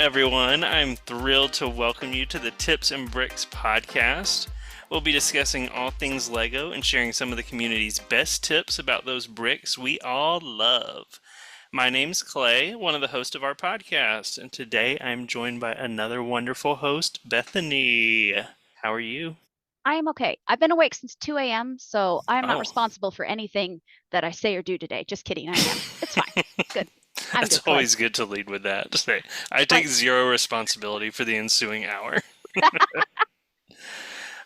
everyone. I'm thrilled to welcome you to the Tips and Bricks podcast. We'll be discussing all things Lego and sharing some of the community's best tips about those bricks we all love. My name's Clay, one of the hosts of our podcast, and today I'm joined by another wonderful host, Bethany. How are you? I am okay. I've been awake since 2 a.m., so I'm not Oh. responsible for anything that I say or do today. Just kidding, I am. It's fine. Good. I'm It's good, Clay. always good to lead with that. Say, I take zero responsibility for the ensuing hour.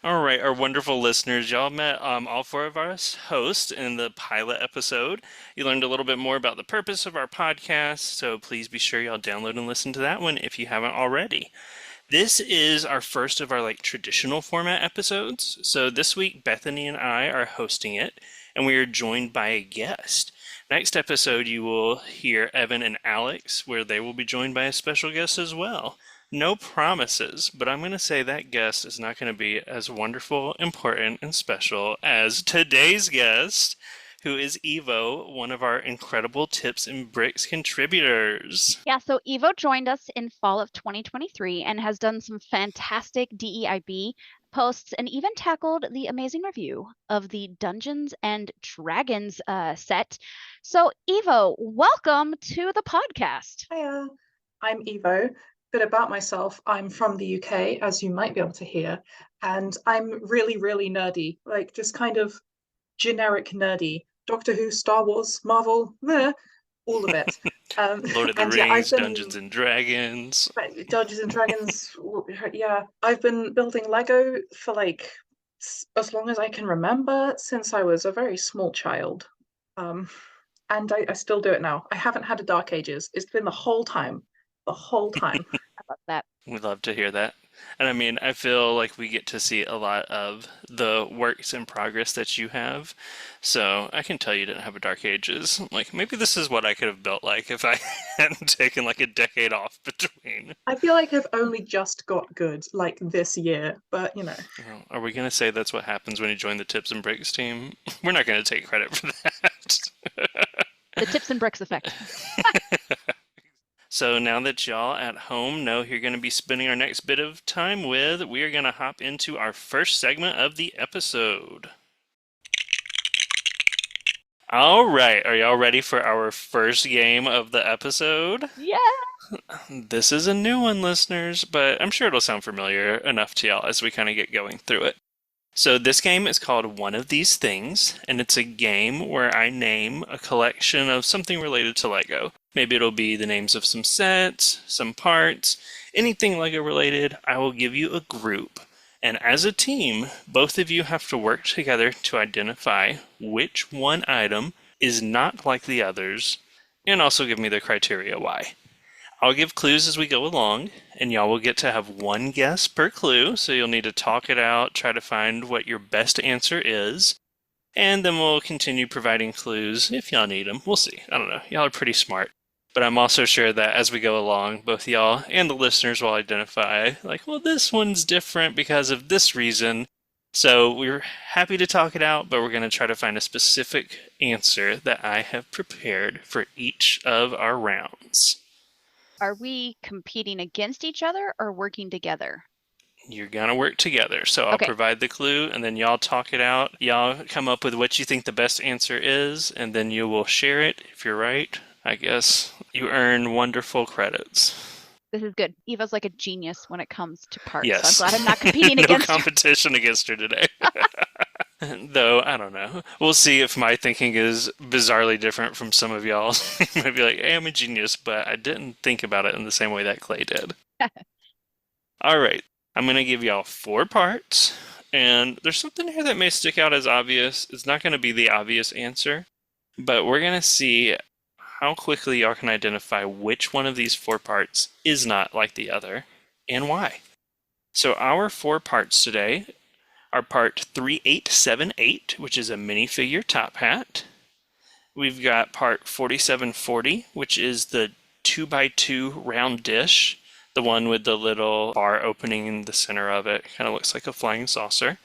All right, our wonderful listeners, y'all met all four of us hosts in the pilot episode. You learned a little bit more about the purpose of our podcast, so please be sure y'all download and listen to that one if you haven't already. This is our first of our traditional format episodes. So this week, Bethany and I are hosting it, and we are joined by a guest. Next episode, you will hear Evan and Alex, where they will be joined by a special guest as well. No promises, but I'm going to say that guest is not going to be as wonderful, important, and special as today's guest, who is Evo, one of our incredible Tips and Bricks contributors. Yeah, so Evo joined us in fall of 2023 and has done some fantastic DEIB posts and even tackled the amazing review of the Dungeons and Dragons set. So Evo, welcome to the podcast. Hiya, I'm Evo. Bit about myself, I'm from the UK, as you might be able to hear, and I'm really, really nerdy, just kind of generic nerdy. Doctor Who, Star Wars, Marvel, all of it. Lord of the Rings, Dungeons and Dragons. Dungeons and Dragons, yeah. I've been building Lego for as long as I can remember, since I was a very small child. And I still do it now. I haven't had a Dark Ages. It's been the whole time. I love that. We love to hear that. And I mean, I feel like we get to see a lot of the works in progress that you have. So I can tell you didn't have a Dark Ages. Maybe this is what I could have built if I hadn't taken a decade off between. I feel like I've only just got good this year, but Are we going to say that's what happens when you join the Tips and Bricks team? We're not going to take credit for that. The Tips and Bricks effect. So now that y'all at home know who you're going to be spending our next bit of time with, we are going to hop into our first segment of the episode. All right, are y'all ready for our first game of the episode? Yeah! This is a new one, listeners, but I'm sure it'll sound familiar enough to y'all as we kind of get going through it. So this game is called One of These Things, and it's a game where I name a collection of something related to Lego. Maybe it'll be the names of some sets, some parts, anything Lego related. I will give you a group, and as a team, both of you have to work together to identify which one item is not like the others, and also give me the criteria why. I'll give clues as we go along, and y'all will get to have one guess per clue, so you'll need to talk it out, try to find what your best answer is, and then we'll continue providing clues if y'all need them. We'll see. I don't know. Y'all are pretty smart. But I'm also sure that as we go along, both y'all and the listeners will identify, this one's different because of this reason. So we're happy to talk it out, but we're going to try to find a specific answer that I have prepared for each of our rounds. Are we competing against each other or working together? You're going to work together. So I'll provide the clue, and then y'all talk it out. Y'all come up with what you think the best answer is, and then you will share it. If you're right, I guess you earn wonderful credits. This is good. Eva's like a genius when it comes to parts. Yes. So I'm glad I'm not competing against her. No competition against her today. Though, I don't know. We'll see if my thinking is bizarrely different from some of y'all. You might be like, hey, I'm a genius, but I didn't think about it in the same way that Clay did. All right. I'm going to give y'all 4 parts, and there's something here that may stick out as obvious. It's not going to be the obvious answer, but we're going to see how quickly y'all can identify which one of these 4 parts is not like the other, and why. So our 4 parts today are part 3878, which is a minifigure top hat. We've got part 4740, which is the 2x2 round dish, the one with the little bar opening in the center of it. Kind of looks like a flying saucer.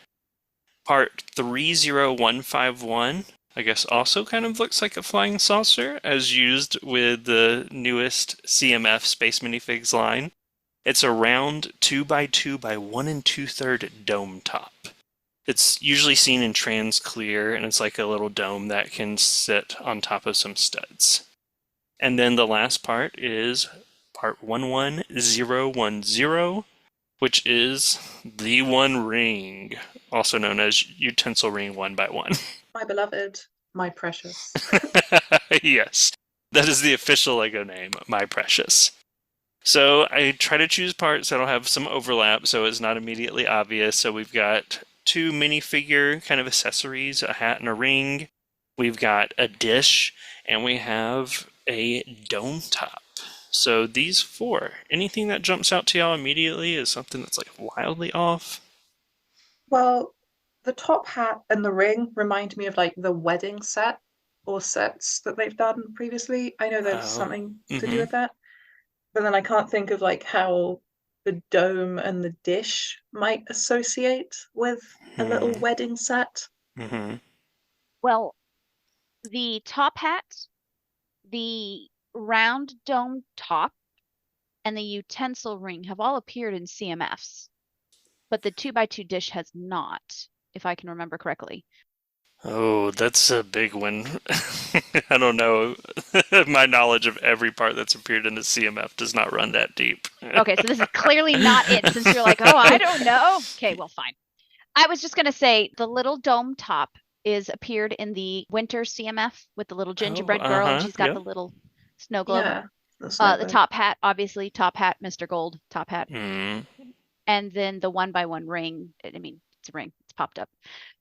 Part 30151, I guess also kind of looks like a flying saucer, as used with the newest CMF Space Minifigs line. It's a round 2x2 by 1 2/3 dome top. It's usually seen in trans clear, and it's like a little dome that can sit on top of some studs. And then the last part is part 11010, which is the One Ring, also known as Utensil Ring 1x1. My beloved, my precious. Yes, that is the official LEGO name, My Precious. So I try to choose parts that'll have some overlap so it's not immediately obvious. So we've got 2 minifigure kind of accessories, a hat and a ring. We've got a dish, and we have a dome top. So these 4, anything that jumps out to y'all immediately is something that's like wildly off? Well, the top hat and the ring remind me of like the wedding set or sets that they've done previously. I know there's Oh, something to do with that, but then I can't think of like how the dome and the dish might associate with a little wedding set. Mm-hmm. Well, the top hat, the round dome top, and the utensil ring have all appeared in CMFs, but the 2x2 dish has not, if I can remember correctly. Oh, that's a big one. I don't know. My knowledge of every part that's appeared in the CMF does not run that deep. Okay, so this is clearly not it, since you're like, oh, I don't know. Okay, well, fine. I was just going to say the little dome top is appeared in the winter CMF with the little gingerbread girl, and she's got the little snow globe. Yeah, the snow The globe. top hat, obviously, top hat, Mr. Gold, top hat. Mm. And then the 1x1 ring. I mean, it's a ring. It's popped up.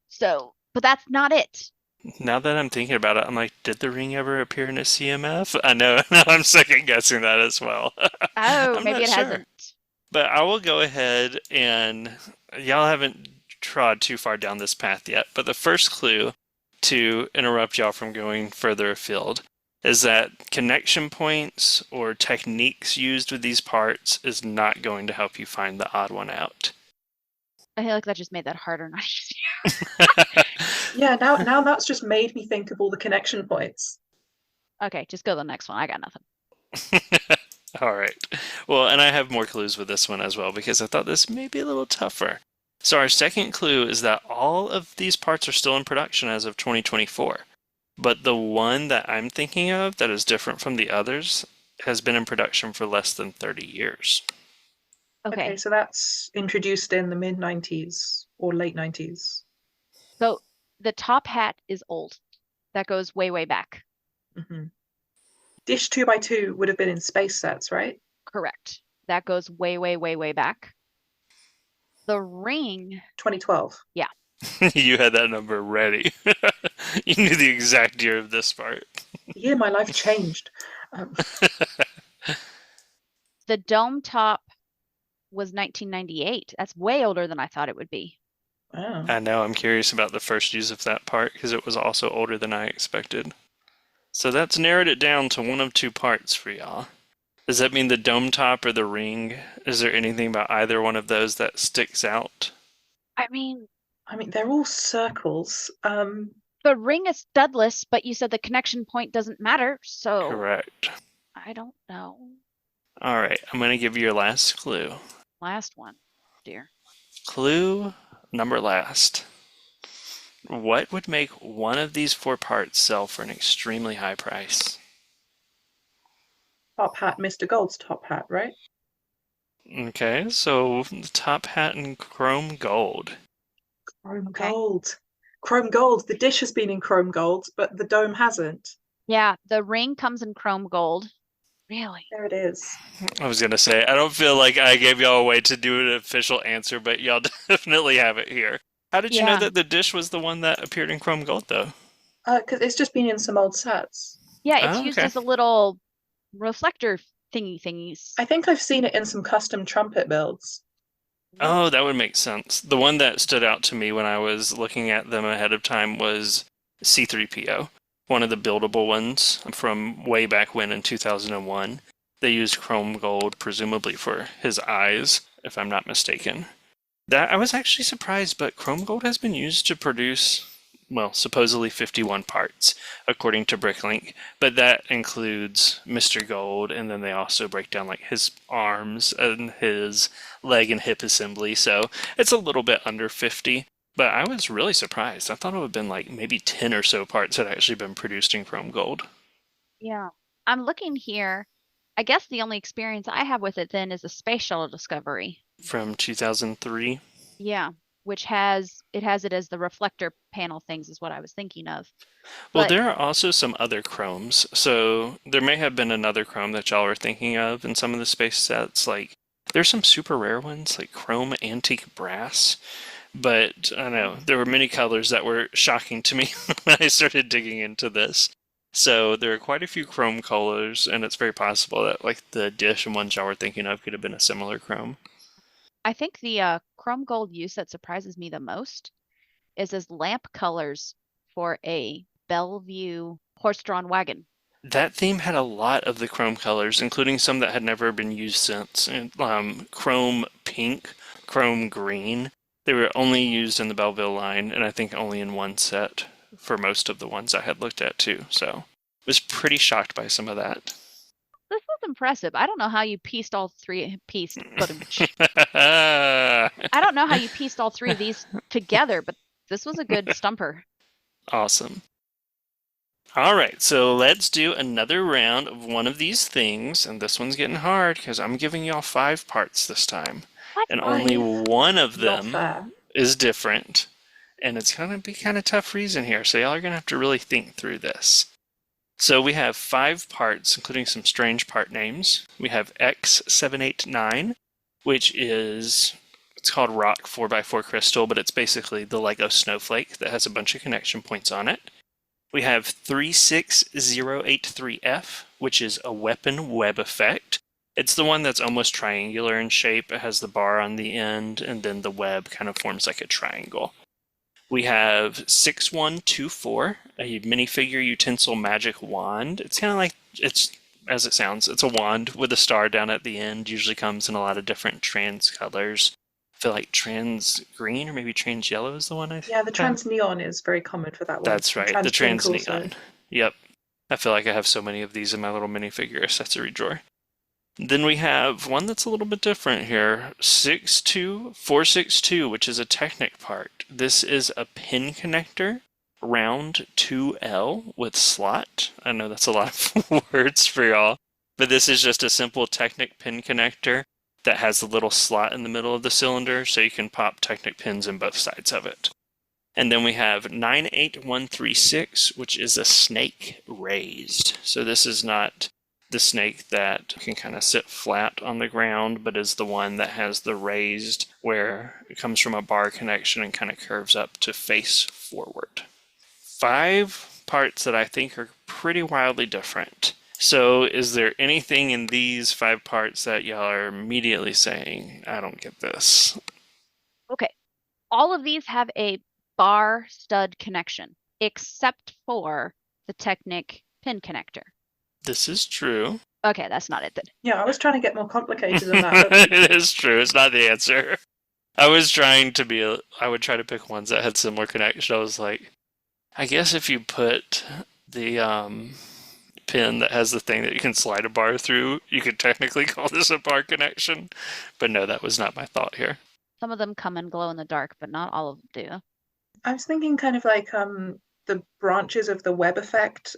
So, but that's not it. Now that I'm thinking about it, I'm like, did the ring ever appear in a CMF? I know, I'm second guessing that as well. Oh, I'm maybe not it sure. hasn't. But I will go ahead and y'all haven't trod too far down this path yet. But the first clue to interrupt y'all from going further afield is that connection points or techniques used with these parts is not going to help you find the odd one out. I feel like that just made that harder, not easier. Yeah, now that's just made me think of all the connection points. Okay, just go to the next one. I got nothing. All right. Well, and I have more clues with this one as well because I thought this may be a little tougher. So our second clue is that all of these parts are still in production as of 2024. But the one that I'm thinking of that is different from the others has been in production for less than 30 years. Okay. So that's introduced in the mid-90s or late 90s. So the top hat is old. That goes way, way back. Mm-hmm. Dish 2x2 would have been in space sets, right? Correct. That goes way, way, way, way back. The ring. 2012. Yeah. You had that number ready. You knew the exact year of this part. The year my life changed. The dome top was 1998. That's way older than I thought it would be. Wow. I know, I'm curious about the first use of that part because it was also older than I expected. So that's narrowed it down to one of 2 parts for y'all. Does that mean the dome top or the ring? Is there anything about either one of those that sticks out? I mean, they're all circles. the ring is studless, but you said the connection point doesn't matter, so Correct. I don't know. All right, I'm going to give you your last clue. Last one, dear. Clue number last. What would make one of these 4 parts sell for an extremely high price? Top hat, Mr. Gold's top hat, right? Okay, so the top hat in chrome gold. Chrome gold. Chrome gold. The dish has been in chrome gold, but the dome hasn't. Yeah, the ring comes in chrome gold. Really? There it is. I was going to say, I don't feel like I gave y'all a way to do an official answer, but y'all definitely have it here. How did you know that the dish was the one that appeared in chrome gold, though? Because it's just been in some old sets. Yeah, it's used as a little reflector thingies. I think I've seen it in some custom trumpet builds. Oh, that would make sense. The one that stood out to me when I was looking at them ahead of time was C3PO, one of the buildable ones from way back when in 2001. They used chrome gold, presumably for his eyes, if I'm not mistaken. That I was actually surprised, but chrome gold has been used to produce well, supposedly 51 parts, according to Bricklink, but that includes Mr. Gold, and then they also break down like his arms and his leg and hip assembly, so it's a little bit under 50. But I was really surprised. I thought it would have been like maybe 10 or so parts had actually been produced in Chrome Gold. Yeah. I'm looking here. I guess the only experience I have with it then is the Space Shuttle Discovery. From 2003. Yeah, which has it as the reflector panel things is what I was thinking of. Well, But there are also some other chromes. So there may have been another chrome that y'all were thinking of in some of the space sets. Like there's some super rare ones like chrome antique brass. But I don't know, there were many colors that were shocking to me when I started digging into this. So there are quite a few chrome colors, and it's very possible that like the edition ones y'all were thinking of could have been a similar chrome. I think the chrome gold use that surprises me the most is as lamp colors for a Bellevue horse-drawn wagon. That theme had a lot of the chrome colors, including some that had never been used since. Chrome pink, chrome green. They were only used in the Belleville line, and I think only in one set for most of the ones I had looked at too. So I was pretty shocked by some of that. This was impressive. I don't know how you pieced all three pieced, but Awesome. I don't know how you pieced all three of these together, but this was a good stumper. All right, so let's do another round of one of these things, and this one's getting hard because I'm giving y'all 5 parts this time, What? and only one of Not them fair. is different, and it's going to be kind of tough reason here, so y'all are going to have to really think through this. So we have 5 parts, including some strange part names. We have X789, which is, it's called rock 4x4 crystal, but it's basically the Lego snowflake that has a bunch of connection points on it. We have 36083F, which is a weapon web effect. It's the one that's almost triangular in shape. It has the bar on the end, and then the web kind of forms like a triangle. We have 6124, a minifigure utensil magic wand. It's kind of like, it's as it sounds, it's a wand with a star down at the end. Usually comes in a lot of different trans colors. I feel like trans green or maybe trans yellow is the one I Yeah, the have. trans neon is very common for that one. That's right, the trans neon. Yep. I feel like I have so many of these in my little minifigure accessory drawer. Then we have one that's a little bit different here, 62462, which is a Technic part. This is a pin connector, round 2L with slot. I know that's a lot of words for y'all, but this is just a simple Technic pin connector that has a little slot in the middle of the cylinder so you can pop Technic pins in both sides of it. And then we have 98136, which is a snake raised. So this is not the snake that can kind of sit flat on the ground, but is the one that has the raised where it comes from a bar connection and kind of curves up to face forward. 5 parts that I think are pretty wildly different. So is there anything in these 5 parts that y'all are immediately saying, I don't get this? Okay. All of these have a bar stud connection, except for the Technic pin connector. This is true. Okay, that's not it then. Yeah, I was trying to get more complicated than that. But It is true. It's not the answer. I was trying to be, I would try to pick ones that had similar connection. I was like, I guess if you put the pin that has the thing that you can slide a bar through, you could technically call this a bar connection. But no, that was not my thought here. Some of them come and glow in the dark, but not all of them do. I was thinking kind of like the branches of the web effect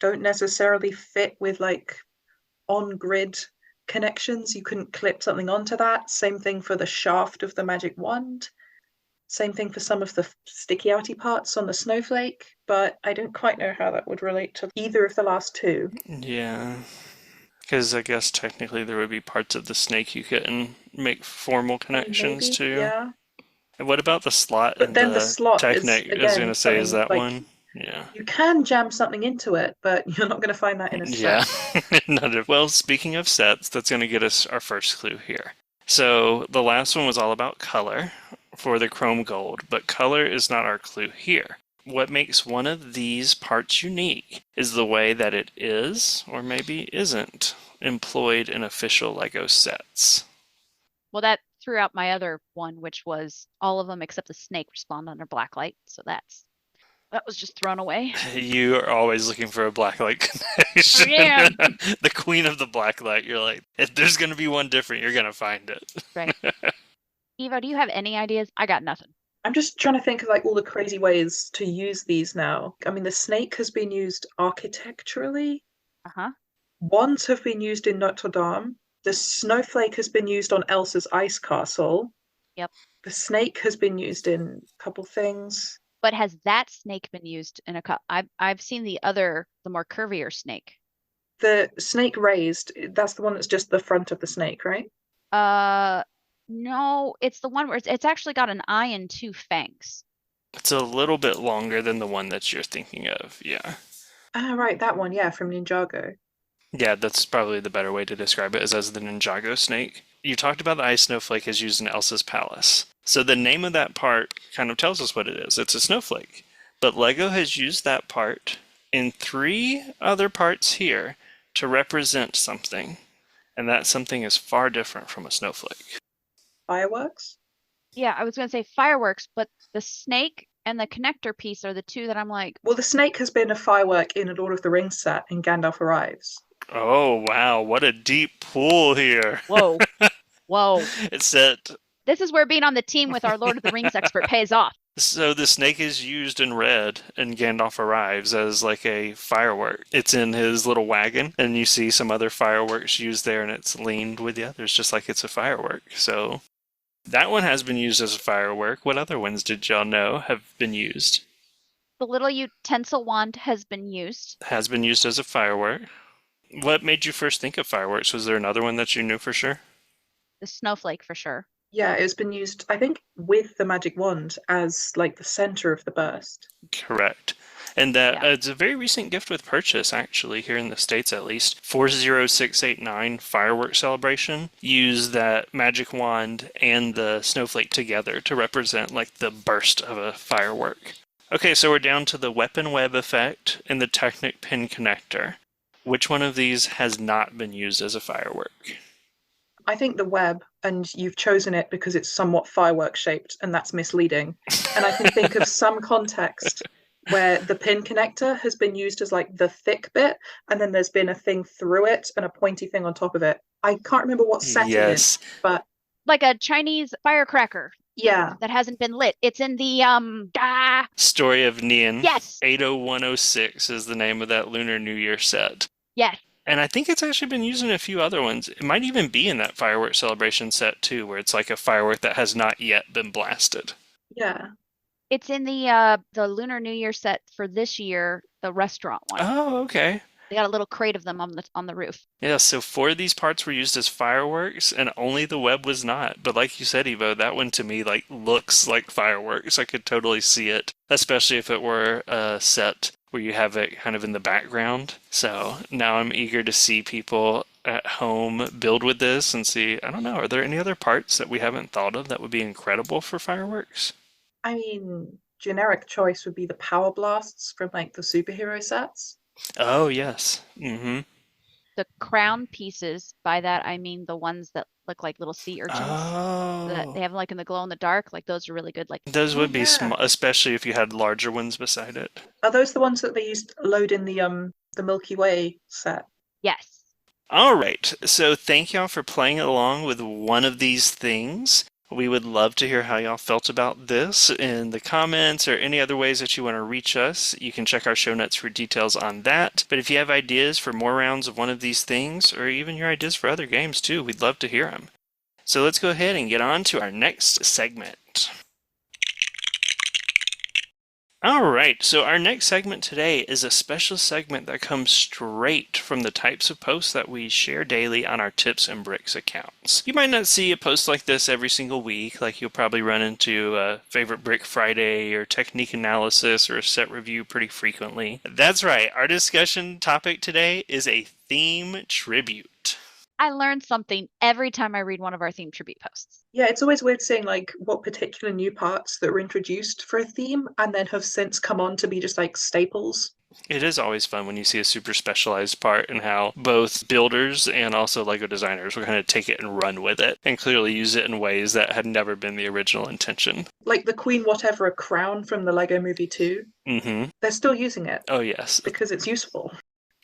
don't necessarily fit with like on-grid connections. You couldn't clip something onto that. Same thing for the shaft of the magic wand. Same thing for some of the sticky outy parts on the snowflake, but I don't quite know how that would relate to either of the last 2. Yeah. Because I guess technically there would be parts of the snake you couldn't make formal connections Maybe, to. yeah. And what about the slot But in then the the slot is, Technic? I was going again, to say, is something that like one? Yeah. you can jam something into it, but you're not going to find that in a Yeah. set. Well, speaking of sets, that's going to get us our first clue here. So the last one was all about color for the chrome gold, but color is not our clue here. What makes one of these parts unique is the way that it is, or maybe isn't, employed in official LEGO sets. Well, that threw out my other one, which was all of them except the snake respond under black light. So that's That was just thrown away. You are always looking for a blacklight connection. Yeah. The queen of the blacklight. You're like, if there's going to be one different, you're going to find it. Right. Eva, do you have any ideas? I got nothing. I'm just trying to think of like all the crazy ways to use these now. I mean, the snake has been used architecturally. Uh-huh. Wands have been used in Notre Dame. The snowflake has been used on Elsa's ice castle. Yep. The snake has been used in a couple things. But has that snake been used in a cup? I've seen the more curvier snake. The snake raised, that's the one that's just the front of the snake, right? No, it's the one where it's actually got an eye and two fangs. It's a little bit longer than the one that you're thinking of. Yeah. Ah, right, that one, yeah, from Ninjago. Yeah, that's probably the better way to describe it, is as the Ninjago snake. You talked about the ice snowflake as used in Elsa's palace. So the name of that part kind of tells us what it is. It's a snowflake. But LEGO has used that part in 3 other parts here to represent something. And that something is far different from a snowflake. Fireworks? Yeah, I was going to say fireworks, but the snake and the connector piece are the two that I'm like, Well, the snake has been a firework in a Lord of the Rings set in Gandalf Arrives. Oh, wow. What a deep pool here. whoa, whoa. It's set. This is where being on the team with our Lord of the Rings expert pays off. So the snake is used in red in Gandalf Arrives as like a firework. It's in his little wagon, and you see some other fireworks used there, and it's leaned with the others, just like it's a firework. So that one has been used as a firework. What other ones did y'all know have been used? The little utensil wand has been used. Has been used as a firework. What made you first think of fireworks? Was there another one that you knew for sure? The snowflake for sure. Yeah, it's been used, I think, with the magic wand as like the center of the burst. Correct. And that Yeah. it's a very recent gift with purchase, actually, here in the States at least. 40689 fireworks celebration used that magic wand and the snowflake together to represent like the burst of a firework. Okay, so we're down to the weapon web effect and the Technic pin connector. Which one of these has not been used as a firework? I think the web, and you've chosen it because it's somewhat firework shaped, and that's misleading. And I can think of some context where the pin connector has been used as like the thick bit, and then there's been a thing through it and a pointy thing on top of it. I can't remember what set it is, but like a Chinese firecracker. Yeah. That hasn't been lit. It's in the Story of Nian. Yes. 80106 is the name of that Lunar New Year set. Yes. And I think it's actually been used in a few other ones. It might even be in that firework celebration set too, where it's like a firework that has not yet been blasted. Yeah. It's in the Lunar New Year set for this year, the restaurant one. Oh, okay. They got a little crate of them on the roof. Yeah, so 4 of these parts were used as fireworks, and only the web was not. But like you said, Evo, that one to me like looks like fireworks. I could totally see it, especially if it were a set where you have it kind of in the background. So now I'm eager to see people at home build with this and see, I don't know, are there any other parts that we haven't thought of that would be incredible for fireworks? I mean, generic choice would be the power blasts from like the superhero sets. Oh, yes. Mm-hmm. The crown pieces, by that I mean the ones that look like little sea urchins. That they have like in the glow in the dark, like those are really good. Like those would be yeah. Especially if you had larger ones beside it. Are those the ones that they used to load in the Milky Way set? Yes. All right. So thank y'all for playing along with one of these things. We would love to hear how y'all felt about this in the comments or any other ways that you want to reach us. You can check our show notes for details on that. But if you have ideas for more rounds of one of these things, or even your ideas for other games too, we'd love to hear them. So let's go ahead and get on to our next segment. All right, so our next segment today is a special segment that comes straight from the types of posts that we share daily on our Tips and Bricks accounts. You might not see a post like this every single week, like you'll probably run into a Favorite Brick Friday or technique analysis or a set review pretty frequently. That's right, our discussion topic today is a theme tribute. I learn something every time I read one of our theme tribute posts. Yeah, it's always weird seeing like what particular new parts that were introduced for a theme and then have since come on to be just like staples. It is always fun when you see a super specialized part and how both builders and also Lego designers will kind of take it and run with it and clearly use it in ways that had never been the original intention. Like the Queen Whatever crown from the Lego Movie 2. Mm-hmm. They're still using it. Oh, yes. Because it's useful.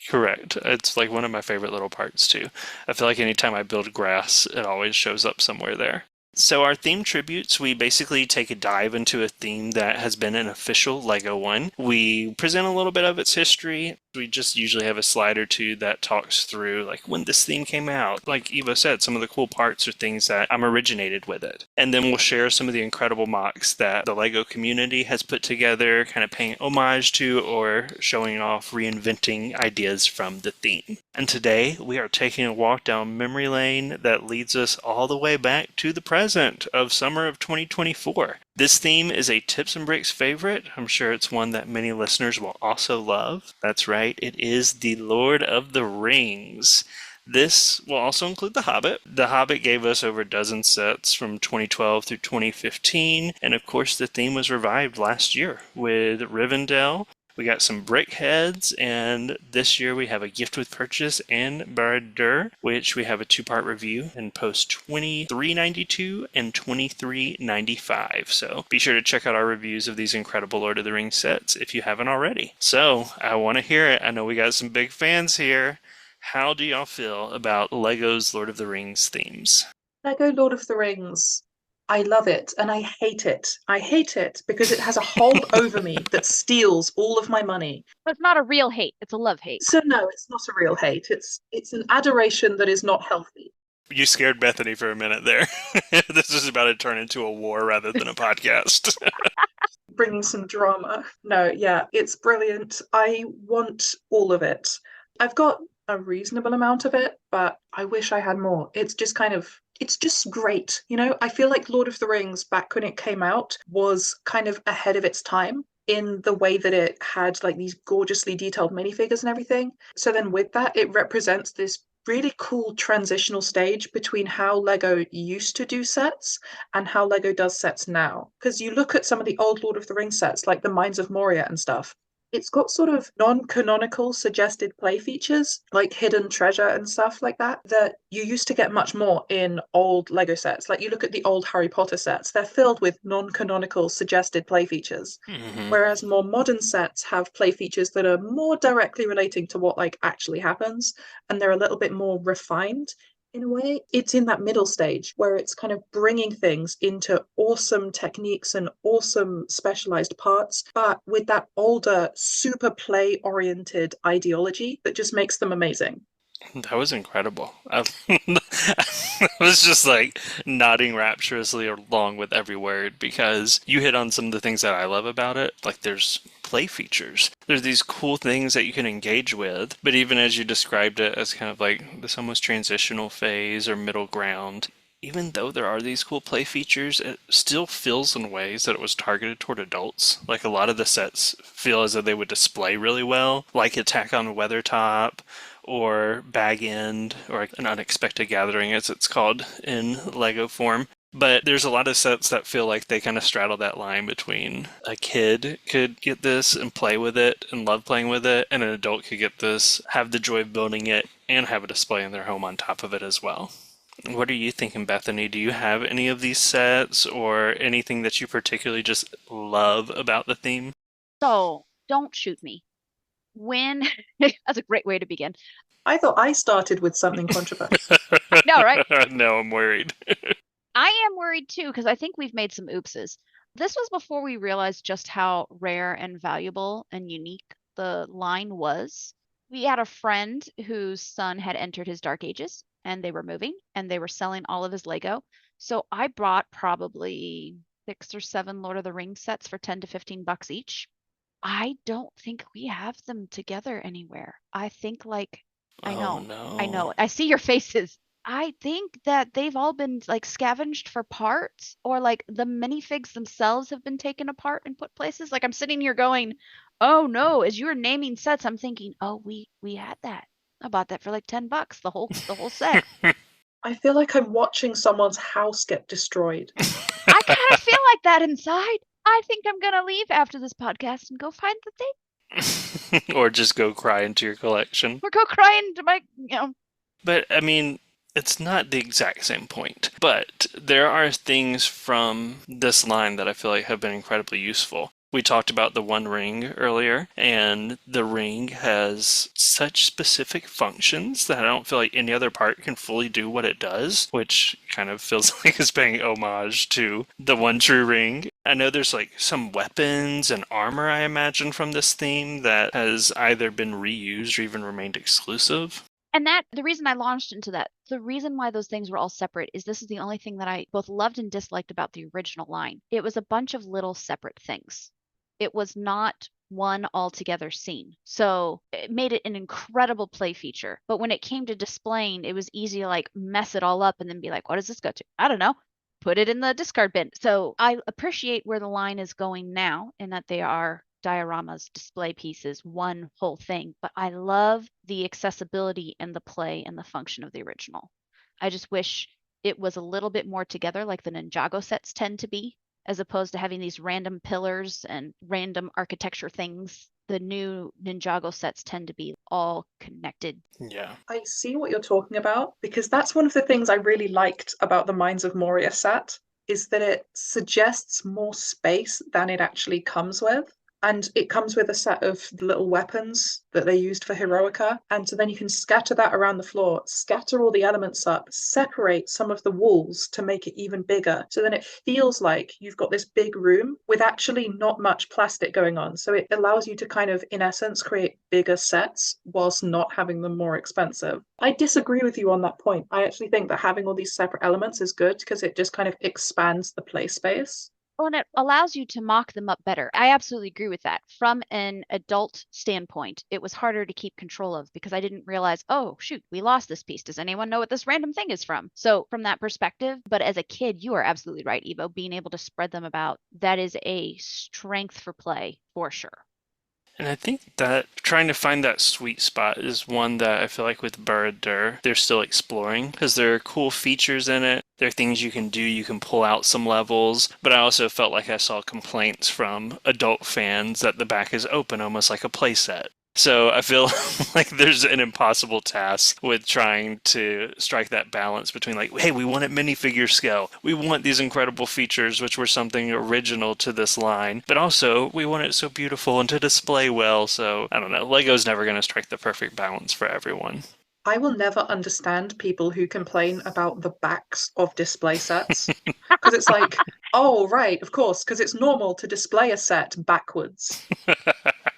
Correct. It's like one of my favorite little parts, too. I feel like anytime I build grass, it always shows up somewhere there. So our theme tributes, we basically take a dive into a theme that has been an official LEGO one. We present a little bit of its history. We just usually have a slide or two that talks through like when this theme came out. Like Eva said, some of the cool parts are things that originated with it. And then we'll share some of the incredible mocks that the LEGO community has put together, kind of paying homage to or showing off reinventing ideas from the theme. And today we are taking a walk down memory lane that leads us all the way back to the present of summer of 2024. This theme is a Tips and Bricks favorite. I'm sure it's one that many listeners will also love. That's right, it is the Lord of the Rings. This will also include The Hobbit. The Hobbit gave us over a dozen sets from 2012 through 2015, and of course the theme was revived last year with Rivendell. We got some brick heads, and this year we have a gift with purchase and Barad-dûr, which we have a 2-part review in post 2392 and 2395. So be sure to check out our reviews of these incredible Lord of the Rings sets if you haven't already. So I want to hear it. I know we got some big fans here. How do y'all feel about LEGO's Lord of the Rings themes? Lego Lord of the Rings. I love it and I hate it. I hate it because it has a hold over me that steals all of my money. But it's not a real hate. It's a love hate. So no, it's not a real hate. It's an adoration that is not healthy. You scared Bethany for a minute there. This is about to turn into a war rather than a podcast. Bringing some drama. No, yeah, it's brilliant. I want all of it. I've got a reasonable amount of it, but I wish I had more. It's just great. You know, I feel like Lord of the Rings back when it came out was kind of ahead of its time in the way that it had like these gorgeously detailed minifigures and everything. So then with that, it represents this really cool transitional stage between how Lego used to do sets and how Lego does sets now. Because you look at some of the old Lord of the Rings sets, like the Mines of Moria and stuff, it's got sort of non-canonical suggested play features, like hidden treasure and stuff like that, that you used to get much more in old Lego sets. Like you look at the old Harry Potter sets, they're filled with non-canonical suggested play features. Mm-hmm. Whereas more modern sets have play features that are more directly relating to what like actually happens, and they're a little bit more refined. In a way, it's in that middle stage where it's kind of bringing things into awesome techniques and awesome specialized parts, but with that older, super play oriented ideology that just makes them amazing. That was incredible. I was just like nodding rapturously along with every word because you hit on some of the things that I love about it. Like there's play features. There's these cool things that you can engage with. But even as you described it as kind of like this almost transitional phase or middle ground, even though there are these cool play features, it still feels in ways that it was targeted toward adults. Like a lot of the sets feel as though they would display really well, like Attack on Weathertop or Bag End, or An Unexpected Gathering as it's called in LEGO form. But there's a lot of sets that feel like they kind of straddle that line between a kid could get this and play with it and love playing with it, and an adult could get this, have the joy of building it, and have a display in their home on top of it as well. What are you thinking, Bethany? Do you have any of these sets or anything that you particularly just love about the theme? So, don't shoot me. That's a great way to begin. I thought I started with something controversial. No, right? No, I'm worried. I am worried too, because I think we've made some oopses. This was before we realized just how rare and valuable and unique the line was. We had a friend whose son had entered his dark ages and they were moving and they were selling all of his Lego. So I bought probably 6 or 7 Lord of the Rings sets for 10 to 15 bucks each. I don't think we have them together anywhere. I think like I know. No. I know. I see your faces. I think that they've all been like scavenged for parts, or like the minifigs themselves have been taken apart and put places. Like I'm sitting here going, "Oh no!" As you were naming sets, I'm thinking, "Oh, we had that. I bought that for like 10 bucks, the whole set." I feel like I'm watching someone's house get destroyed. I kind of feel like that inside. I think I'm gonna leave after this podcast and go find the thing. Or just go cry into your collection. Or go cry into my, But, I mean, it's not the exact same point. But there are things from this line that I feel like have been incredibly useful. We talked about the One Ring earlier, and the ring has such specific functions that I don't feel like any other part can fully do what it does, which kind of feels like it's paying homage to the One True Ring. I know there's like some weapons and armor, I imagine, from this theme that has either been reused or even remained exclusive. And that, the reason I launched into that, the reason why those things were all separate is this is the only thing that I both loved and disliked about the original line. It was a bunch of little separate things. It was not one altogether scene. So it made it an incredible play feature. But when it came to displaying, it was easy to like mess it all up and then be like, what does this go to? I don't know. Put it in the discard bin. So I appreciate where the line is going now in that they are dioramas, display pieces, one whole thing. But I love the accessibility and the play and the function of the original. I just wish it was a little bit more together like the Ninjago sets tend to be, as opposed to having these random pillars and random architecture things. The new Ninjago sets tend to be all connected. Yeah. I see what you're talking about, because that's one of the things I really liked about the Mines of Moria set, is that it suggests more space than it actually comes with. And it comes with a set of little weapons that they used for Heroica. And so then you can scatter that around the floor, scatter all the elements up, separate some of the walls to make it even bigger. So then it feels like you've got this big room with actually not much plastic going on. So it allows you to kind of, in essence, create bigger sets whilst not having them more expensive. I disagree with you on that point. I actually think that having all these separate elements is good because it just kind of expands the play space. Well, and it allows you to mock them up better. I absolutely agree with that. From an adult standpoint, it was harder to keep control of because I didn't realize, oh, shoot, we lost this piece. Does anyone know what this random thing is from? So, from that perspective, but as a kid, you are absolutely right, Evo. Being able to spread them about, that is a strength for play for sure. And I think that trying to find that sweet spot is one that I feel like with Burr, they're still exploring because there are cool features in it. There are things you can do. You can pull out some levels. But I also felt like I saw complaints from adult fans that the back is open, almost like a playset. So I feel like there's an impossible task with trying to strike that balance between like, hey, we want it minifigure scale. We want these incredible features, which were something original to this line. But also, we want it so beautiful and to display well. So I don't know. Lego's never going to strike the perfect balance for everyone. I will never understand people who complain about the backs of display sets. Because it's like, oh, right, of course, because it's normal to display a set backwards.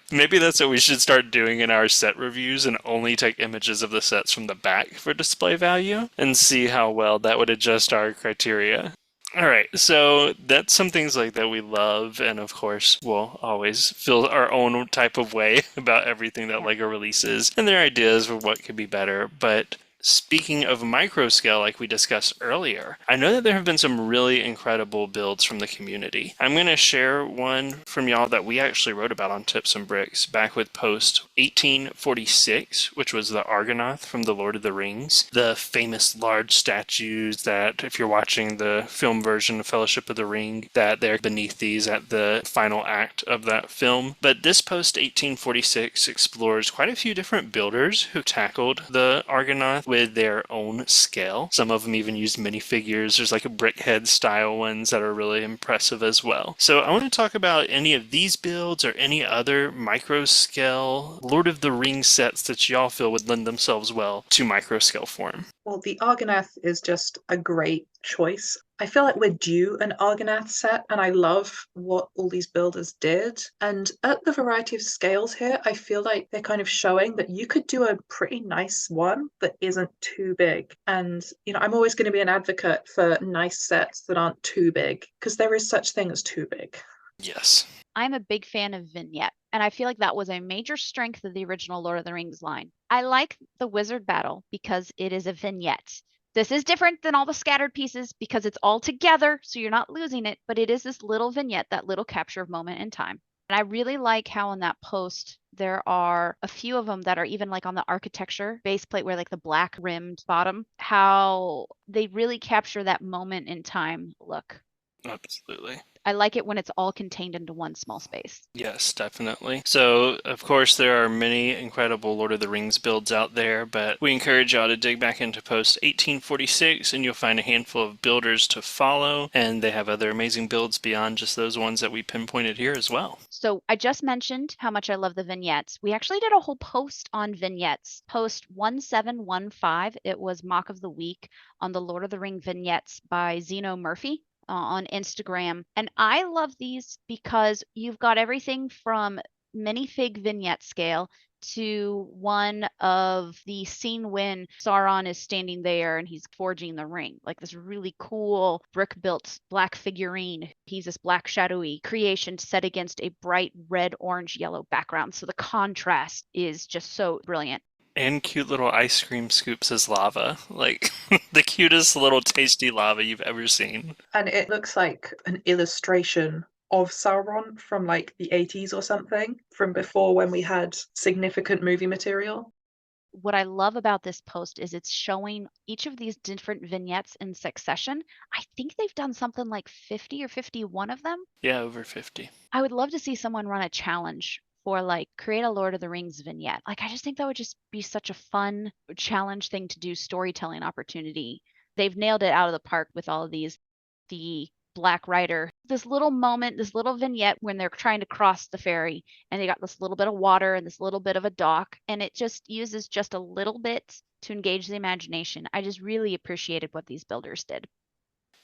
Maybe that's what we should start doing in our set reviews and only take images of the sets from the back for display value and see how well that would adjust our criteria. All right, so that's some things like that we love, and of course, we'll always feel our own type of way about everything that LEGO releases and their ideas of what could be better. But speaking of micro scale, like we discussed earlier, I know that there have been some really incredible builds from the community. I'm going to share one from y'all that we actually wrote about on Tips and Bricks back with post 1846, which was the Argonath from The Lord of the Rings. The famous large statues that, if you're watching the film version of Fellowship of the Ring, that they're beneath these at the final act of that film. But this post 1846 explores quite a few different builders who tackled the Argonath with their own scale. Some of them even used minifigures. There's like a brickhead style ones that are really impressive as well. So I want to talk about any of these builds or any other micro scale Lord of the Rings sets that y'all feel would lend themselves well to micro scale form. Well, the Argonath is just a great choice. I feel like we're due an Argonath set, and I love what all these builders did. And at the variety of scales here, I feel like they're kind of showing that you could do a pretty nice one that isn't too big. And, I'm always going to be an advocate for nice sets that aren't too big, because there is such thing as too big. Yes. I'm a big fan of vignette, and I feel like that was a major strength of the original Lord of the Rings line. I like the wizard battle because it is a vignette. This is different than all the scattered pieces because it's all together, so you're not losing it, but it is this little vignette, that little capture of moment in time. And I really like how in that post, there are a few of them that are even like on the architecture base plate where like the black rimmed bottom, how they really capture that moment in time look. Absolutely. I like it when it's all contained into one small space. Yes, definitely. So, of course, there are many incredible Lord of the Rings builds out there, but we encourage y'all to dig back into post 1846 and you'll find a handful of builders to follow, and they have other amazing builds beyond just those ones that we pinpointed here as well. So I just mentioned how much I love the vignettes. We actually did a whole post on vignettes. Post 1715, it was Mock of the Week on the Lord of the Ring vignettes by Zeno Murphy on Instagram. And I love these because you've got everything from minifig vignette scale to one of the scene when Sauron is standing there and he's forging the ring. Like this really cool brick built black figurine. He's this black shadowy creation set against a bright red, orange, yellow background. So the contrast is just so brilliant. And cute little ice cream scoops as lava. Like the cutest little tasty lava you've ever seen. And it looks like an illustration of Sauron from like the 80s or something, from before when we had significant movie material. What I love about this post is it's showing each of these different vignettes in succession. I think they've done something like 50 or 51 of them. Yeah, over 50. I would love to see someone run a challenge for like create a Lord of the Rings vignette. Like I just think that would just be such a fun challenge thing to do, storytelling opportunity. They've nailed it out of the park with all of these. The Black Rider, this little moment, this little vignette when they're trying to cross the ferry and they got this little bit of water and this little bit of a dock, and it just uses just a little bit to engage the imagination. I just really appreciated what these builders did.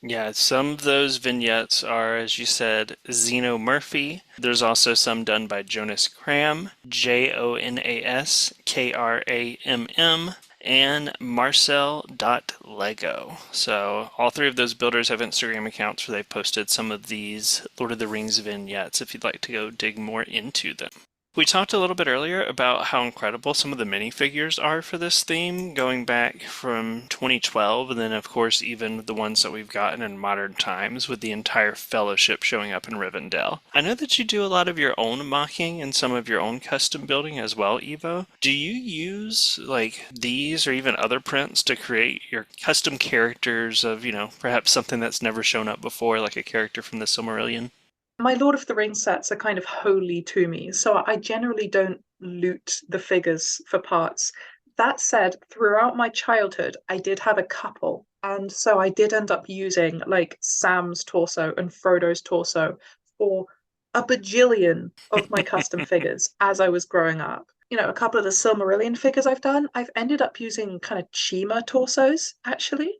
Yeah, some of those vignettes are, as you said, Zeno Murphy. There's also some done by Jonas Kram, JonasKramm, and Marcel.Lego. So all three of those builders have Instagram accounts where they've posted some of these Lord of the Rings vignettes if you'd like to go dig more into them. We talked a little bit earlier about how incredible some of the minifigures are for this theme, going back from 2012, and then, of course, even the ones that we've gotten in modern times, with the entire fellowship showing up in Rivendell. I know that you do a lot of your own mocking and some of your own custom building as well, Evo. Do you use, like, these or even other prints to create your custom characters of, perhaps something that's never shown up before, like a character from the Silmarillion? My Lord of the Rings sets are kind of holy to me, so I generally don't loot the figures for parts. That said, throughout my childhood, I did have a couple, and so I did end up using like Sam's torso and Frodo's torso for a bajillion of my custom figures as I was growing up. A couple of the Silmarillion figures I've ended up using kind of Chima torsos, actually.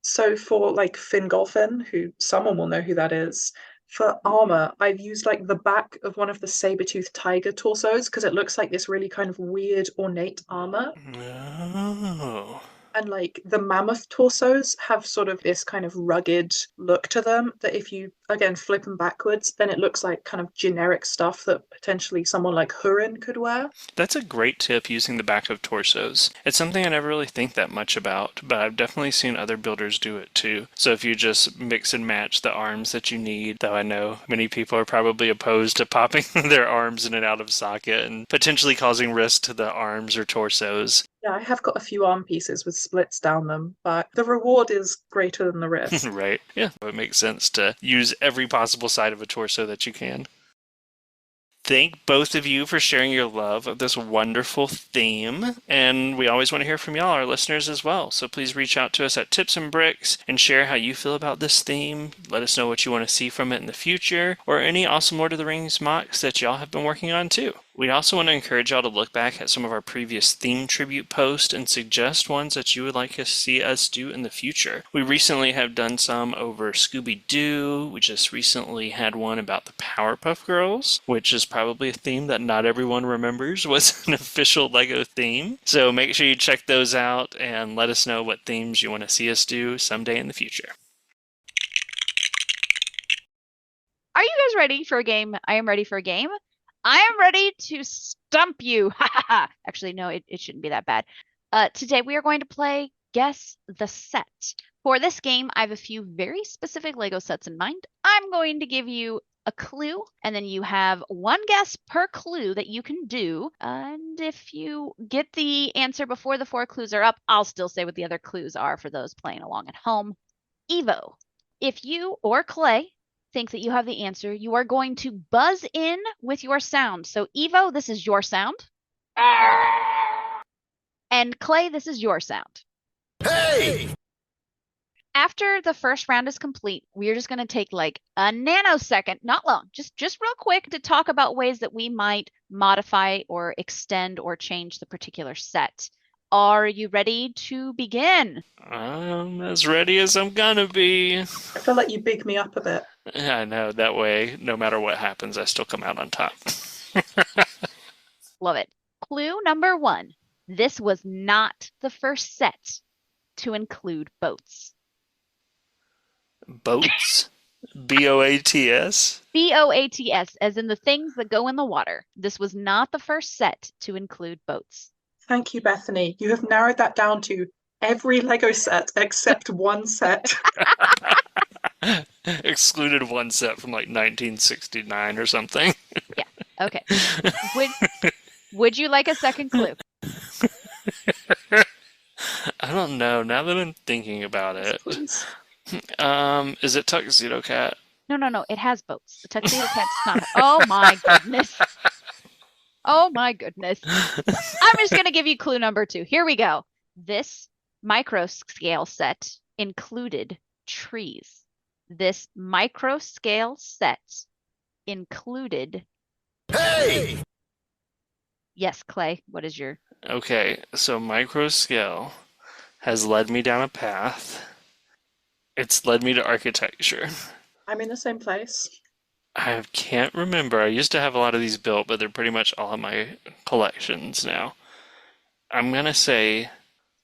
So for like Fingolfin, who someone will know who that is, for armor, I've used like the back of one of the saber-toothed tiger torsos because it looks like this really kind of weird, ornate armor. Oh. And like the mammoth torsos have sort of this kind of rugged look to them that if you, again, flip them backwards, then it looks like kind of generic stuff that potentially someone like Hurin could wear. That's a great tip, using the back of torsos. It's something I never really think that much about, but I've definitely seen other builders do it too. So if you just mix and match the arms that you need, though I know many people are probably opposed to popping their arms in and out of socket and potentially causing risk to the arms or torsos. Yeah, I have got a few arm pieces with splits down them, but the reward is greater than the risk. Right. Yeah, it makes sense to use every possible side of a torso that you can. Thank both of you for sharing your love of this wonderful theme. And we always want to hear from y'all, our listeners, as well. So please reach out to us at Tips and Bricks and share how you feel about this theme. Let us know what you want to see from it in the future, or any awesome Lord of the Rings mocks that y'all have been working on too. We also want to encourage y'all to look back at some of our previous theme tribute posts and suggest ones that you would like to see us do in the future. We recently have done some over Scooby-Doo. We just recently had one about the Powerpuff Girls, which is probably a theme that not everyone remembers was an official LEGO theme. So make sure you check those out and let us know what themes you want to see us do someday in the future. Are you guys ready for a game? I am ready for a game. I am ready to stump you. Actually, no, it shouldn't be that bad. Today we are going to play Guess the Set. For this game, I have a few very specific LEGO sets in mind. I'm going to give you a clue, and then you have one guess per clue that you can do. And if you get the answer before the 4 clues are up, I'll still say what the other clues are for those playing along at home. Evo, if you or Clay think that you have the answer, you are going to buzz in with your sound. So Evo, this is your sound. And Clay, this is your sound. Hey! After the first round is complete, we're just going to take like a nanosecond, not long, just real quick to talk about ways that we might modify or extend or change the particular set. Are you ready to begin? I'm as ready as I'm gonna be. I feel like you big me up a bit. Yeah, I know. That way, no matter what happens, I still come out on top. Love it. Clue number 1. This was not the first set to include boats. Boats? B-O-A-T-S? B-O-A-T-S, as in the things that go in the water. This was not the first set to include boats. Thank you, Bethany. You have narrowed that down to every Lego set except one set. Excluded one set from like 1969 or something. Yeah, okay. Would you like a second clue? I don't know. Now that I'm thinking about it. Please. Is it Tuxedo Cat? No, it has boats. The Tuxedo Cat's not. Oh my goodness. Oh my goodness. I'm just going to give you clue number 2. Here we go. This micro scale set included trees. This micro scale set included. Hey! Yes, Clay, what is your. Okay, so micro scale has led me down a path. It's led me to architecture. I'm in the same place. I can't remember. I used to have a lot of these built, but they're pretty much all in my collections now. I'm gonna say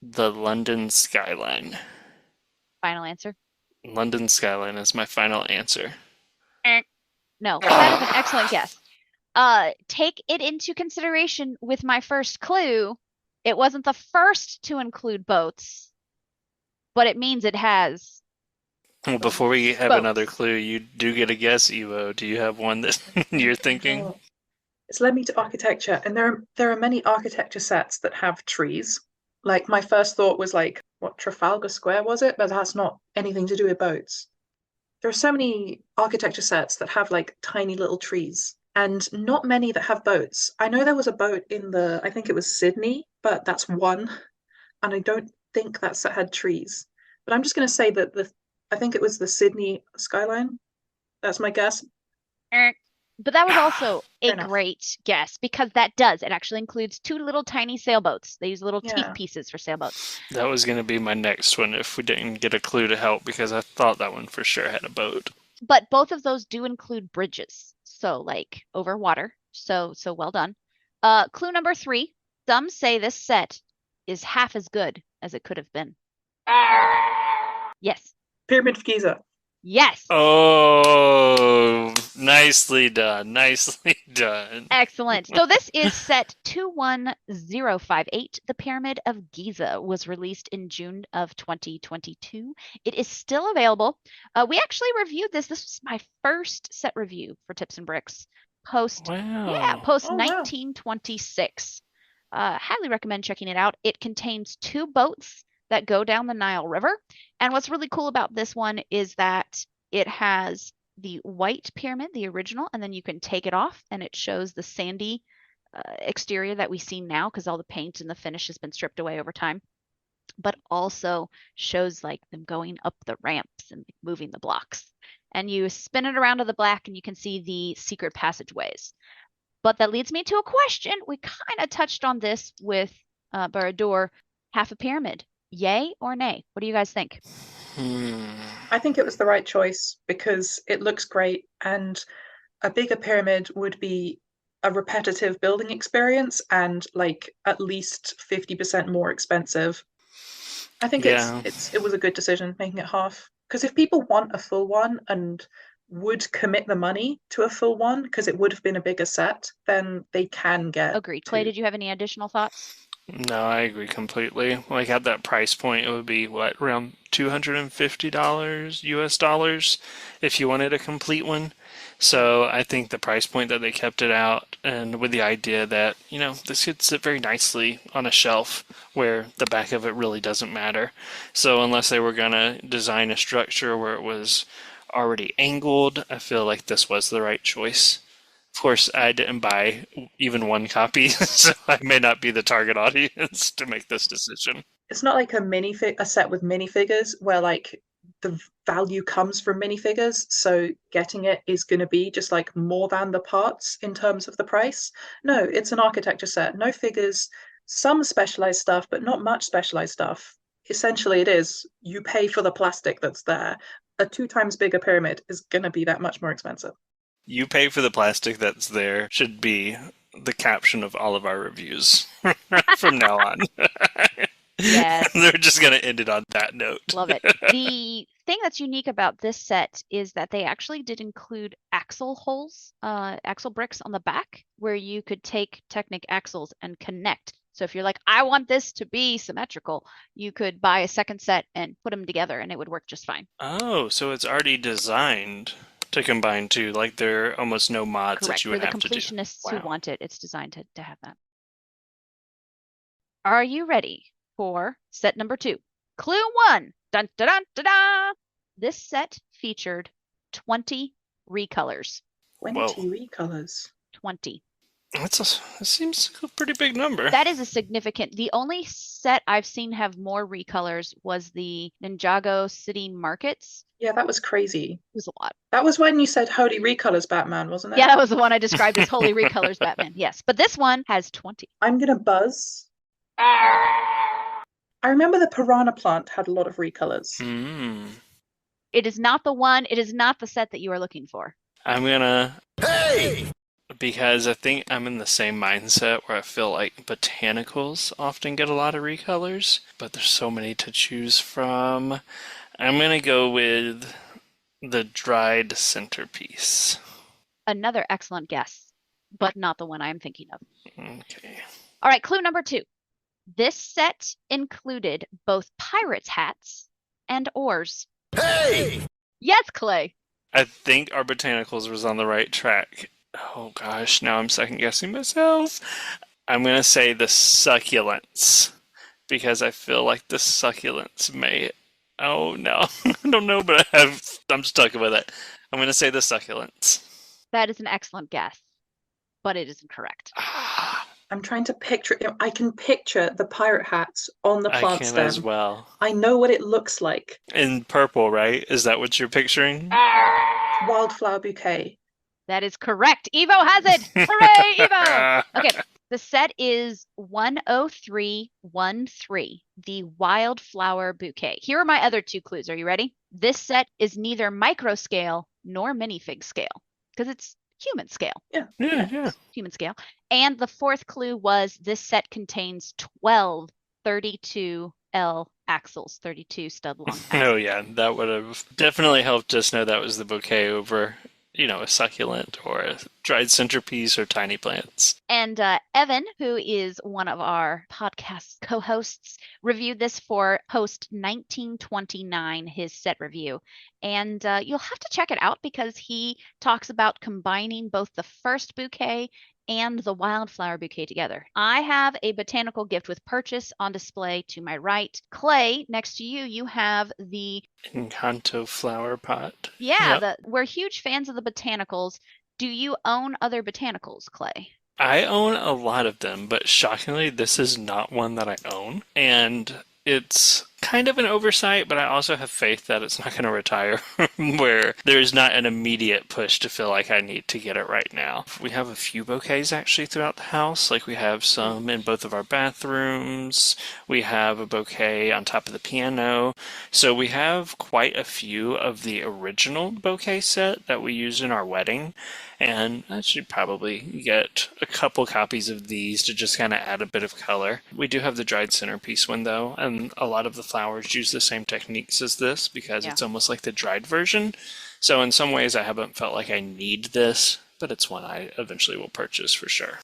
the London skyline. Final answer? London skyline is my final answer. No, but that is an excellent guess. Take it into consideration with my first clue. It wasn't the first to include boats, but it means it has. Well, before we have Boats. another clue, you do get a guess, Evo. Do you have one that you're thinking? Oh. It's led me to architecture, and there are many architecture sets that have trees. Like my first thought was like, what, Trafalgar Square was it? But that's not anything to do with boats. There are so many architecture sets that have like tiny little trees, and not many that have boats. I know there was a boat in I think it was Sydney, but that's one, and I don't think that set had trees. But I'm just going to say that I think it was the Sydney skyline. That's my guess. But that was also a Fair enough. great guess because it actually includes 2 little tiny sailboats. They use little teeth Yeah. pieces for sailboats. That was going to be my next one if we didn't get a clue to help, because I thought that one for sure had a boat. But both of those do include bridges. So like over water. So well done. Clue number 3. Some say this set is half as good as it could have been. Yes. Pyramid of Giza. Yes. Oh, nicely done. Nicely done. Excellent. So this is set 21058. The Pyramid of Giza was released in June of 2022. It is still available. We actually reviewed this. This was my first set review for Tips and Bricks post Wow. 1926. Highly recommend checking it out. It contains 2 boats that go down the Nile River. And what's really cool about this one is that it has the white pyramid, the original, and then you can take it off and it shows the sandy exterior that we see now because all the paint and the finish has been stripped away over time, but also shows like them going up the ramps and moving the blocks. And you spin it around to the black and you can see the secret passageways. But that leads me to a question. We kind of touched on this with Barador, half a pyramid. Yay or nay? What do you guys think? I think it was the right choice because it looks great, and a bigger pyramid would be a repetitive building experience and like at least 50% more expensive. I think it was a good decision making it half, because if people want a full one and would commit the money to a full one because it would have been a bigger set, then they can get. Agreed. Clay, did you have any additional thoughts? No, I agree completely. Like at that price point, it would be what, around $250 US dollars if you wanted a complete one. So I think the price point that they kept it out, and with the idea that, you know, this could sit very nicely on a shelf where the back of it really doesn't matter. So unless they were going to design a structure where it was already angled. I feel like this was the right choice. Of course, I didn't buy even one copy, so I may not be the target audience to make this decision. It's not like a set with minifigures where like the value comes from minifigures, so getting it is going to be just like more than the parts in terms of the price. No, it's an architecture set. No figures, some specialized stuff, but not much specialized stuff. Essentially, it is you pay for the plastic that's there. A 2 times bigger pyramid is going to be that much more expensive. You pay for the plastic that's there should be the caption of all of our reviews from now on. Yes. They're just going to end it on that note. Love it. The thing that's unique about this set is that they actually did include axle holes, axle bricks on the back, where you could take Technic axles and connect. So if you're like, I want this to be symmetrical, you could buy a second set and put them together and it would work just fine. Oh, so it's already designed to combine two. Like there are almost no mods Correct. that you would For the have to do. completionists Wow. who want it, it's designed to have that. Are you ready for set number 2? Clue 1. Dun, dun, dun, dun, dun. This set featured 20 recolors. 20 recolors. 20. That seems like a pretty big number. That is a significant. The only set I've seen have more recolors was the Ninjago City Markets. Yeah, that was crazy. It was a lot. That was when you said Holy Recolors Batman, wasn't it? Yeah, that was the one I described as Holy Recolors Batman. Yes, but this one has 20. I'm going to buzz. I remember the piranha plant had a lot of recolors. It is not the one. It is not the set that you are looking for. I'm gonna... Hey! Because I think I'm in the same mindset where I feel like botanicals often get a lot of recolors, but there's so many to choose from. I'm gonna go with the dried centerpiece. Another excellent guess, but not the one I'm thinking of. Okay. All right, clue number 2. This set included both pirates' hats and oars. Hey! Yes, Clay. I think our botanicals was on the right track. Oh gosh, now I'm second guessing myself. I'm gonna say the succulents because I feel like the succulents may. Oh no, I don't know, but I'm stuck with it. I'm gonna say the succulents. That is an excellent guess, but it is incorrect. I'm trying to picture it. I can picture the pirate hats on the plant I can stem. as well. I know what it looks like. In purple, right? Is that what you're picturing? Wildflower bouquet. That is correct. Evo has it. Hooray, Evo! Okay, the set is 10313, the wildflower bouquet. Here are my other 2 clues. Are you ready? This set is neither micro scale nor minifig scale because it's human scale. Yeah. Human scale. And the 4th clue was this set contains 12 32L axles, 32 stud long axles. Oh yeah, that would have definitely helped us know that was the bouquet over, a succulent or a dried centerpiece or tiny plants. And Evan, who is one of our podcast co-hosts, reviewed this for Post 1929, his set review. And you'll have to check it out because he talks about combining both the first bouquet and the wildflower bouquet together. I have a botanical gift with purchase on display to my right. Clay, next to you, you have the Encanto flower pot. Yeah, Yep. we're huge fans of the botanicals. Do you own other botanicals, Clay? I own a lot of them, but shockingly, this is not one that I own. And it's kind of an oversight, but I also have faith that it's not going to retire, where there's not an immediate push to feel like I need to get it right now. We have a few bouquets actually throughout the house. Like we have some in both of our bathrooms. We have a bouquet on top of the piano. So we have quite a few of the original bouquet set that we used in our wedding. And I should probably get a couple copies of these to just kind of add a bit of color. We do have the dried centerpiece one though, and a lot of the flowers use the same techniques as this because it's almost like the dried version. So in some ways I haven't felt like I need this, but it's one I eventually will purchase for sure.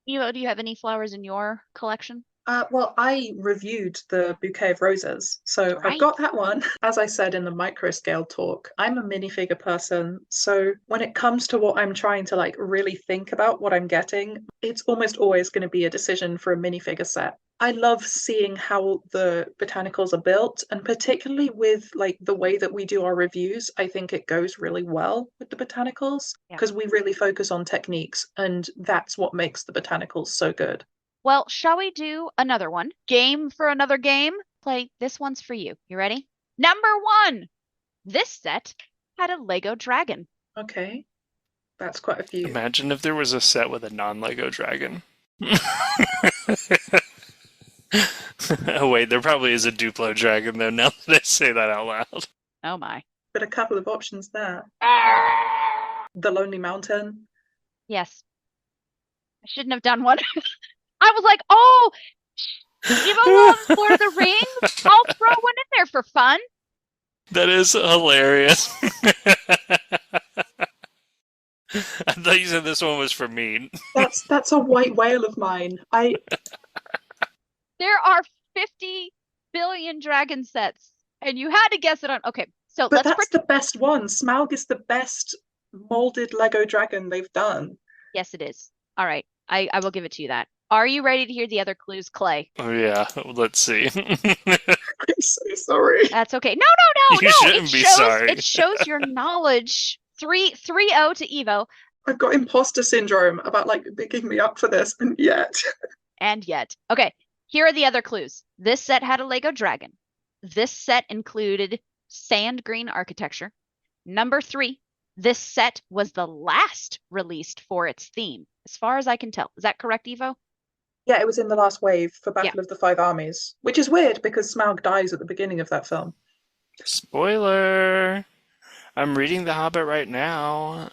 Evo, do you have any flowers in your collection? Well, I reviewed the Bouquet of Roses, so I've Right. got that one. As I said in the microscale talk, I'm a minifigure person, so when it comes to what I'm trying to like really think about what I'm getting, it's almost always going to be a decision for a minifigure set. I love seeing how the botanicals are built, and particularly with like the way that we do our reviews, I think it goes really well with the botanicals Yeah. because we really focus on techniques, and that's what makes the botanicals so good. Well, shall we do another one? Game for another game? Clay, this one's for you. You ready? Number 1. This set had a Lego dragon. Okay, that's quite a few. Imagine if there was a set with a non-Lego dragon. Oh wait, there probably is a Duplo dragon though, now that I say that out loud. Oh my. But a couple of options there. The Lonely Mountain. Yes. I shouldn't have done one. I was like, oh, Evo loves Lord of the Rings. I'll throw one in there for fun. That is hilarious. I thought you said this one was for me. That's a white whale of mine. There are 50 billion dragon sets, and you had to guess it on. Okay, so But let's that's the best one. Smaug is the best molded Lego dragon they've done. Yes, it is. All right, I will give it to you that. Are you ready to hear the other clues, Clay? Oh yeah, let's see. I'm so sorry. That's okay. No. You shouldn't be sorry. It shows your knowledge. 3-0 to Evo. I've got imposter syndrome about like bigging me up for this, and yet. And yet. Okay, here are the other clues. This set had a Lego dragon. This set included sand green architecture. Number 3, this set was the last released for its theme, as far as I can tell. Is that correct, Evo? Yeah, it was in the last wave for Battle of the Five Armies, which is weird because Smaug dies at the beginning of that film. Spoiler! I'm reading The Hobbit right now.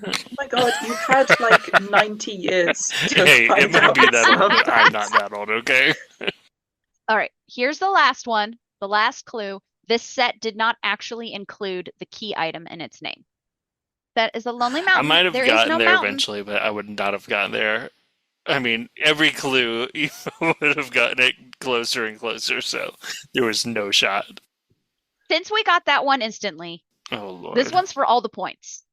Oh my god, you've had like 90 years to Hey, find it might out be that old, Smaug but I'm dies. not that old, okay? All right, here's the last one, the last clue. This set did not actually include the key item in its name. That is a Lonely I Mountain. might have There is gotten no there mountain. eventually, but I would not have gotten there. I mean, every clue you would have gotten it closer and closer, so there was no shot. Since we got that one instantly, Oh lord. this one's for all the points.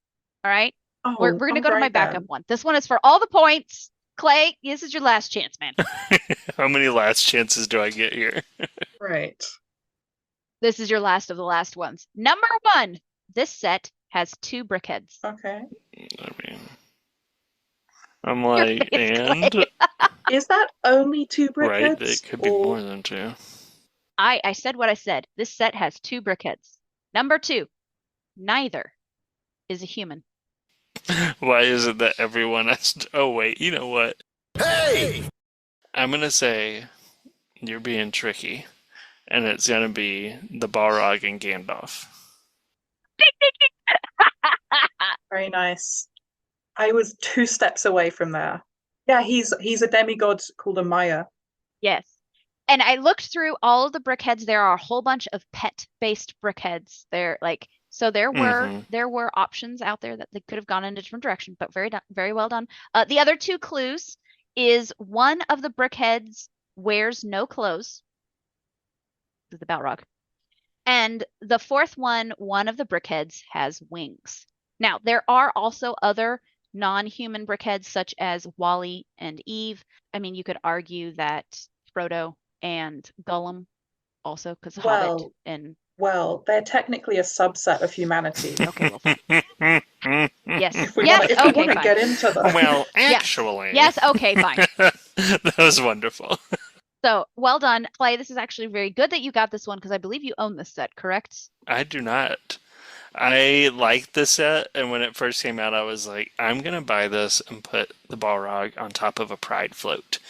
All right? Oh, We're going to all go to my right backup then. one. This one is for all the points. Clay, this is your last chance, man. How many last chances do I get here? Right. This is your last of the last ones. Number 1, this set has 2 brickheads. Okay. I mean, I'm like, face, and? Clay. Is that only 2 Right, brickheads? it could be or- more than 2. I said what I said. This set has 2 brickheads. Number 2, neither is a human. Why is it that everyone has to... Oh wait, you know what? Hey! I'm gonna say you're being tricky, and it's gonna be the Balrog and Gandalf. Very nice. I was 2 steps away from there. Yeah, he's a demigod called a Maya. Yes. And I looked through all of the brickheads. There are a whole bunch of pet-based brickheads. There were options out there that they could have gone in a different direction, but very well done. The other 2 clues is one of the brickheads wears no clothes. This is the Balrog. And the 4th one of the brickheads has wings. Now, there are also other non-human brickheads such as Wally and Eve. I mean, you could argue that Frodo and Gollum also, because Hobbit and... Well, they're technically a subset of humanity. Okay, well, fine. Yes. If we Yes, want okay, to fine. get into them. Well, actually... Yes, okay, fine. That was wonderful. So, well done. Clay, this is actually very good that you got this one because I believe you own this set, correct? I do not. I liked the set, and when it first came out, I was like, I'm going to buy this and put the Balrog on top of a Pride float,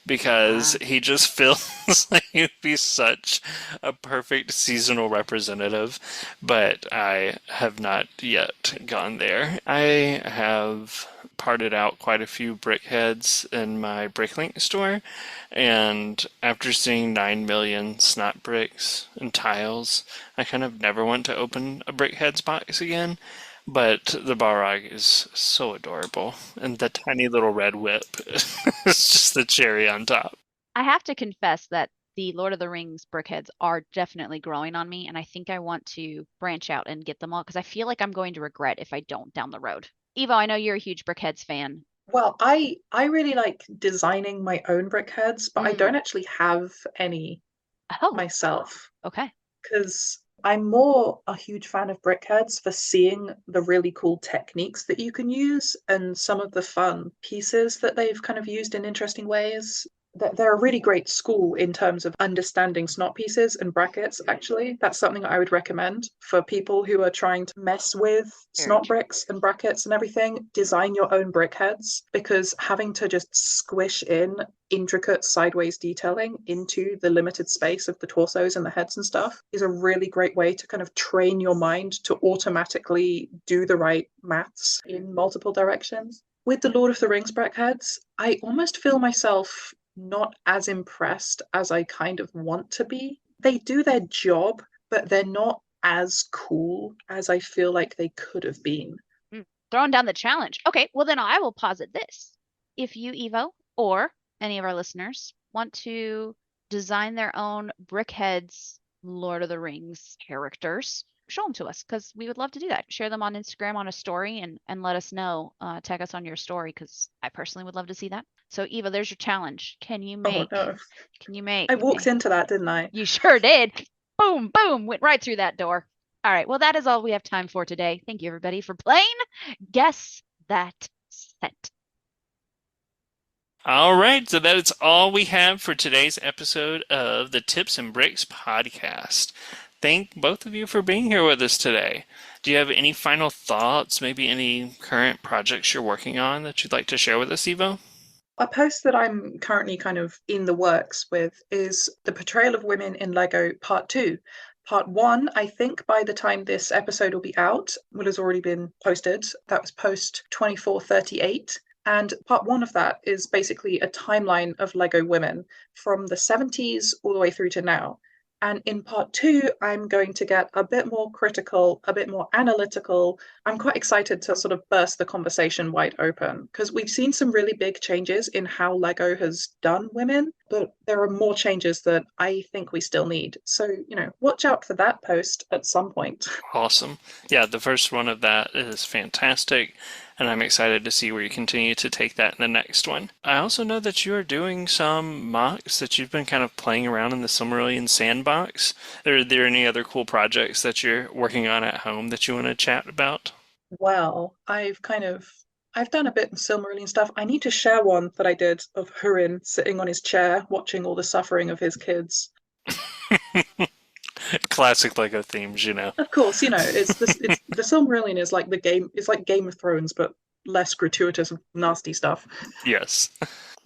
because he just feels like he'd be such a perfect seasonal representative, but I have not yet gone there. I have parted out quite a few brickheads in my Bricklink store, and after seeing 9 million snot bricks and tiles, I kind of never want to open a brickheads box again. But the Balrog is so adorable, and the tiny little red whip is just the cherry on top. I have to confess that the Lord of the Rings brickheads are definitely growing on me, and I think I want to branch out and get them all because I feel like I'm going to regret if I don't down the road. Evo, I know you're a huge brickheads fan. Well, I really like designing my own brickheads, but I don't actually have any Oh, myself okay. because I'm more a huge fan of brickheads for seeing the really cool techniques that you can use and some of the fun pieces that they've kind of used in interesting ways. They're a really great school in terms of understanding snot pieces and brackets, actually. That's something I would recommend for people who are trying to mess with Very snot true. bricks and brackets and everything. Design your own brickheads because having to just squish in intricate sideways detailing into the limited space of the torsos and the heads and stuff is a really great way to kind of train your mind to automatically do the right maths in multiple directions. With the Lord of the Rings brackheads, I almost feel myself not as impressed as I kind of want to be. They do their job, but they're not as cool as I feel like they could have been. Throwing down the challenge. Okay, well then I will posit this. If you, Evo, or any of our listeners want to design their own brickheads Lord of the Rings characters, show them to us because we would love to do that. Share them on Instagram on a story and let us know. Tag us on your story because I personally would love to see that. So Eva, there's your challenge. Can you Oh make? no. Can you make? I walked into that, didn't I? You sure did. Boom, boom, went right through that door. All right, well, that is all we have time for today. Thank you, everybody, for playing Guess That Set. All right, so that is all we have for today's episode of the Tips and Bricks podcast. Thank both of you for being here with us today. Do you have any final thoughts, maybe any current projects you're working on that you'd like to share with us, Evo? A post that I'm currently kind of in the works with is The Portrayal of Women in Lego Part 2. Part 1, I think by the time this episode will be out, will has already been posted. That was post 2438. And part 1 of that is basically a timeline of Lego women from the 70s all the way through to now. And in part 2, I'm going to get a bit more critical, a bit more analytical. I'm quite excited to sort of burst the conversation wide open because we've seen some really big changes in how Lego has done women, but there are more changes that I think we still need. So, watch out for that post at some point. Awesome. Yeah, the first one of that is fantastic, and I'm excited to see where you continue to take that in the next one. I also know that you are doing some mocks that you've been kind of playing around in the Silmarillion sandbox. Are there any other cool projects that you're working on at home that you want to chat about? Well, I've done a bit of Silmarillion stuff. I need to share one that I did of Hurin sitting on his chair watching all the suffering of his kids. Classic Lego themes, you know. Of course, it's the Silmarillion is like the game. It's like Game of Thrones, but less gratuitous, nasty stuff. Yes.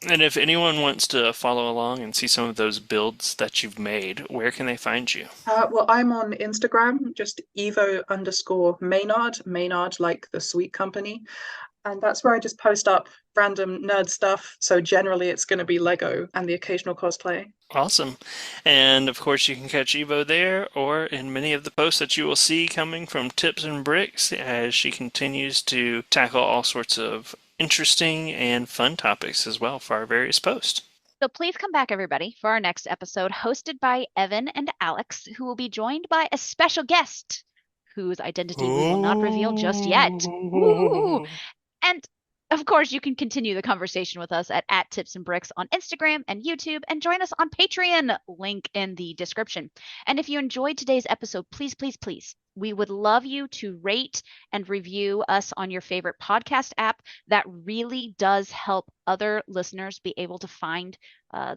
And if anyone wants to follow along and see some of those builds that you've made, where can they find you? Well, I'm on Instagram, just Evo_Maynard, Maynard like the sweet company. And that's where I just post up random nerd stuff. So generally it's going to be Lego and the occasional cosplay. Awesome. And of course, you can catch Evo there or in many of the posts that you will see coming from Tips and Bricks as she continues to tackle all sorts of interesting and fun topics as well for our various posts. So please come back, everybody, for our next episode hosted by Evan and Alex, who will be joined by a special guest whose identity we will not reveal just yet. Ooh. And of course, you can continue the conversation with us at Tips and Bricks on Instagram and YouTube and join us on Patreon, link in the description. And if you enjoyed today's episode, please, please, please, we would love you to rate and review us on your favorite podcast app. That really does help other listeners be able to find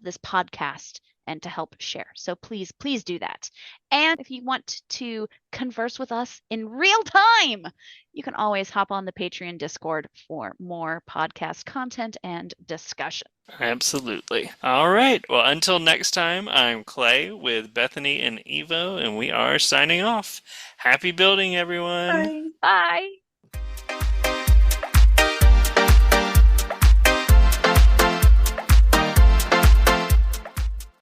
this podcast and to help share. So please, please do that. And if you want to converse with us in real time, you can always hop on the Patreon Discord for more podcast content and discussion. Absolutely. All right. Well, until next time, I'm Clay with Bethany and Evo, and we are signing off. Happy building, everyone. Bye. Bye.